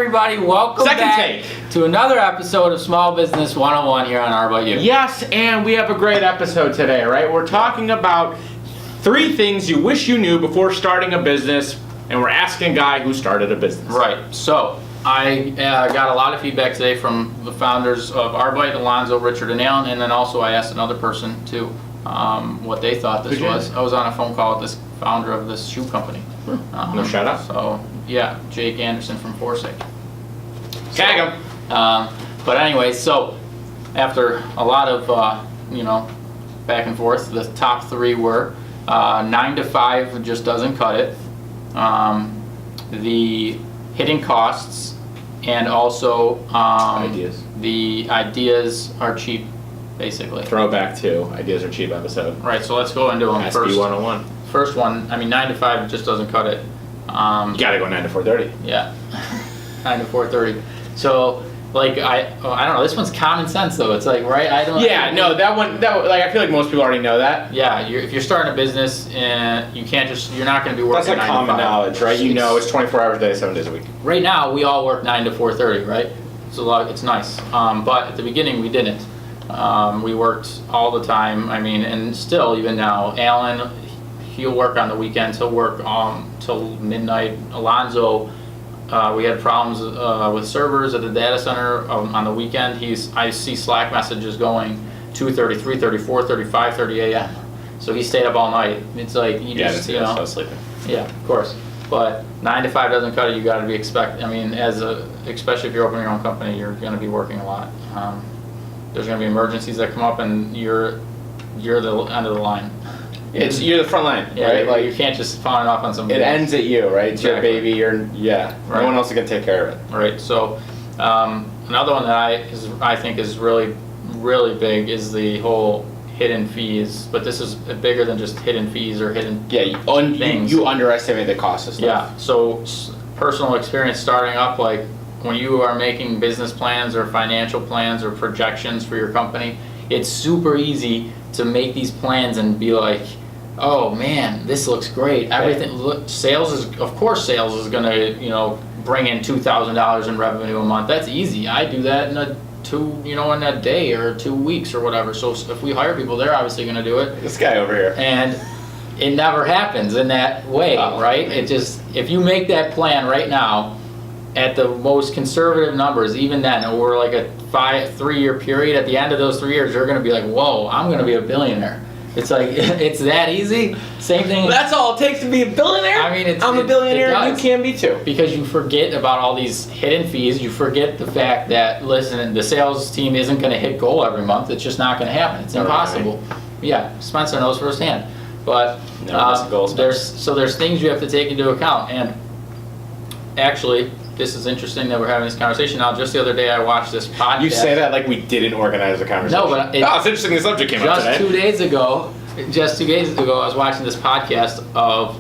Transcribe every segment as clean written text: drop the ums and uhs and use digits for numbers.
everybody, welcome back to another episode of Small Business 101 here on Arbeit. Yes, and we have a great episode today, right? We're talking about 3 things you wish you knew before starting a business, and we're asking a guy who started a business. Right, so I got a lot of feedback today from the founders of Arbeit, Alonzo, Richard, and Alan, and then also I asked another person too what they thought this was. I was on a phone call with this founder of this shoe company. No shout out? So, yeah, Jake Anderson from Forsake. Tag him. But anyway, so after a lot of, back and forth, the top 3 were 9 to 5 just doesn't cut it. The hidden costs, and also Ideas. the ideas are cheap, basically. Throwback to Ideas Are Cheap episode. Right, so let's go into them SB first. 101. First one, 9 to 5 just doesn't cut it. You gotta go 9 to 4:30. Yeah, 9 to 4:30. So, like, I don't know. This one's common sense, though. It's like, right? That one, I feel like most people already know that. Yeah, if you're starting a business, and you're not going to be working. That's like 9 to common 5. knowledge, right? You know, it's 24 hours a day, 7 days a week. Right now, we all work 9 to 4:30, right? So it's nice. But at the beginning, we didn't. We worked all the time. And still, even now, Alan, he'll work on the weekends. He'll work till midnight. Alonzo, we had problems with servers at the data center on the weekend. I see Slack messages going 2:30, 3:30, 4:30, 5:30 a.m. So he stayed up all night. It's like So sleeping. Yeah, of course. But 9 to 5 doesn't cut it. You got to be especially if you're opening your own company, you're going to be working a lot. There's going to be emergencies that come up, and you're the end of the line. You're the front line, Yeah, right? Like you can't just pawn it off on somebody. It ends at you, right? It's Exactly. your baby. Right. No one else is gonna take care of it. Right. So another one that I think is really, really big is the whole hidden fees. But this is bigger than just hidden fees or hidden things. You underestimate the cost of stuff. Yeah. So personal experience starting up, like when you are making business plans or financial plans or projections for your company, it's super easy to make these plans and be like, oh man, this looks great. Everything sales is going to bring in $2,000 in revenue a month. That's easy. I do that in a day or 2 weeks or whatever. So if we hire people, they're obviously going to do it. This guy over here. And it never happens in that way, right? Man. If you make that plan right now at the most conservative numbers, even then, over like a 3-year period, at the end of those 3 years, you're going to be like, whoa, I'm going to be a billionaire. It's like, it's that easy. Same thing. That's all it takes to be a billionaire? I'm a billionaire and you can be too. Because you forget about all these hidden fees. You forget the fact that, listen, the sales team isn't going to hit goal every month. It's just not going to happen. It's impossible. Right. Yeah, Spencer knows firsthand. But there's things you have to take into account. And actually, this is interesting that we're having this conversation now. Just the other day, I watched this podcast. You say that like we didn't organize the conversation. No, but it's interesting the subject came up today. Just 2 days ago, I was watching this podcast of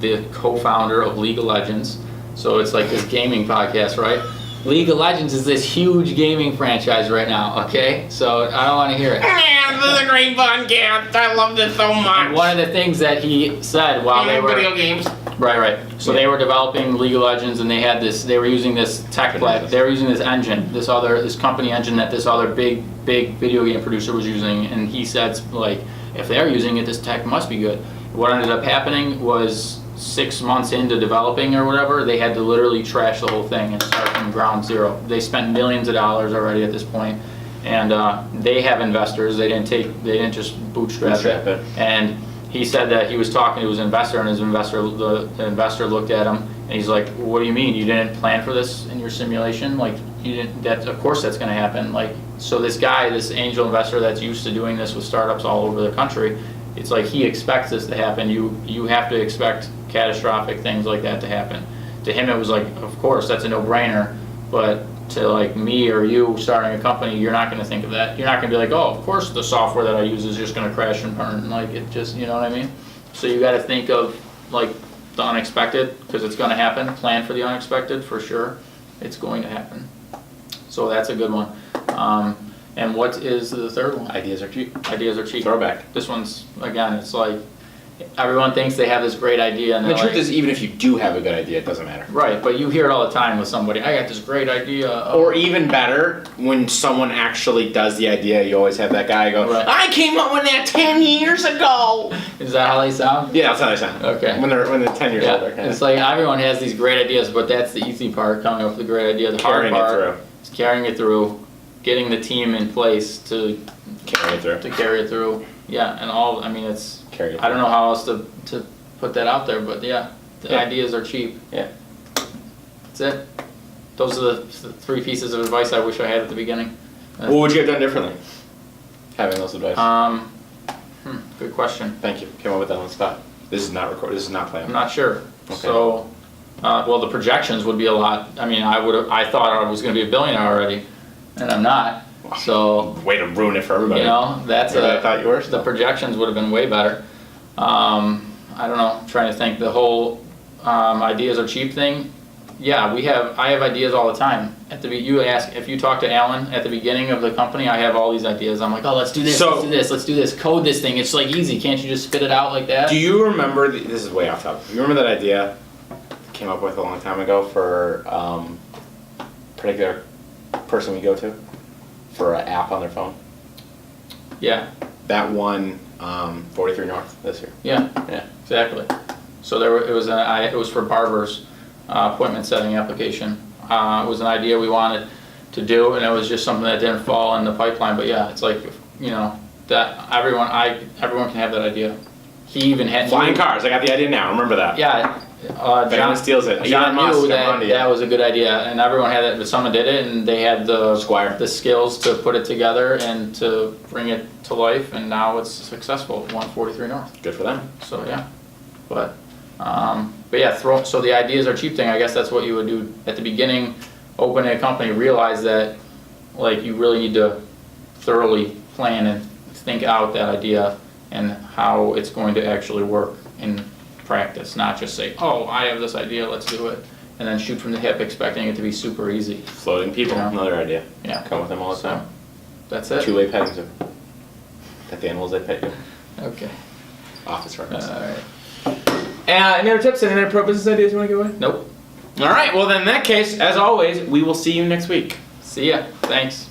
the co-founder of League of Legends. So it's like this gaming podcast, right? League of Legends is this huge gaming franchise right now, okay? So I don't want to hear it. This is a great podcast. I love this so much. And one of the things that he said while they were video games. Right. So they were developing League of Legends, and they were using this tech platform. They were using this engine, this company engine that this other big video game producer was using, and he said, like, if they're using it, this tech must be good. What ended up happening was 6 months into developing or whatever, they had to literally trash the whole thing and start from ground zero. They spent millions of dollars already at this point, and they have investors. They didn't just bootstrap it. And he said that he was talking to his investor, and the investor looked at him, and he's like, "What do you mean? You didn't plan for this in your simulation? Like, you didn't? Of course that's going to happen." Like, so this angel investor that's used to doing this with startups all over the country, it's like he expects this to happen. You have to expect catastrophic things like that to happen. To him, it was like, of course, that's a no-brainer, but to like me or you starting a company, you're not going to think of that. You're not going to be like, oh, of course the software that I use is just going to crash and burn. Like, it just, you know what I mean? So you got to think of like the unexpected, because it's going to happen. Plan for the unexpected for sure. It's going to happen. So that's a good one. And what is the third one? Ideas are cheap. Ideas are cheap. Throwback. This one's, again, it's like, everyone thinks they have this great idea, and And the they're truth like, is, even if you do have a good idea, it doesn't matter. right, but you hear it all the time with somebody, I got this great idea. Or even better, when someone actually does the idea, you always have that guy go, Right. I came up with that 10 years ago. Is that how they sound? Yeah, that's how they sound. Okay. When they're 10 years older. Yeah, it's like everyone has these great ideas, but that's the easy part, coming up with a great idea. The hard Carrying it part through. is carrying it through, getting the team in place to Carry it through. carry it through. Yeah, and all, I mean, it's, Carry it I don't through. know how else to put that out there, but yeah, the Yeah. ideas are cheap. Yeah. That's it. Those are the three pieces of advice I wish I had at the beginning. What would you have done differently? Having those advice. Good question. Thank you. Came up with that on the spot. This is not recorded. This is not I'm planned. not sure. Okay. So, well, the projections would be a lot. I mean, I thought I was going to be a billionaire already, and I'm not. So, Way to ruin it for everybody. you know, that's Maybe I thought you were the still. projections would have been way better. I don't know. I'm trying to think. The whole ideas are cheap thing. Yeah, I have ideas all the time. You ask, if you talk to Alan at the beginning of the company, I have all these ideas. I'm like, oh, let's do this, So- let's do this, let's do this, code this thing. It's like easy. Can't you just spit it out like that? Do you remember, this is way off topic, do you remember that idea I came up with a long time ago for particular person we go to for an app on their phone? Yeah, That won 43 North this year. yeah, Yeah. exactly. So it was for barbers, appointment setting application. It was an idea we wanted to do, and it was just something that didn't fall in the pipeline. But yeah, it's like, you know, that everyone can have that idea. He even had Flying cars, I got the idea now, remember that. Yeah, If anyone steals it, John Elon Musk, knew I'm onto you. that was a good idea, and everyone had it. But someone did it, and they had the Squire. the skills to put it together and to bring it to life, and now it's successful. 143 North. Good for them. So yeah, but yeah, so the ideas are cheap thing. I guess that's what you would do at the beginning. Open a company, realize that like you really need to thoroughly plan and think out that idea and how it's going to actually work in practice. Not just say, oh, I have this idea, let's do it, and then shoot from the hip expecting it to be super easy. Floating people, Yeah. another idea. Yeah. Come with them all the So time. that's it. Two-way petting zoo. Pet the animals they pet you. Okay. Office reference. All right. Any other tips? Any other pro business ideas you want to give away? Nope. All right. Well, then in that case, as always, we will see you next week. See ya. Thanks.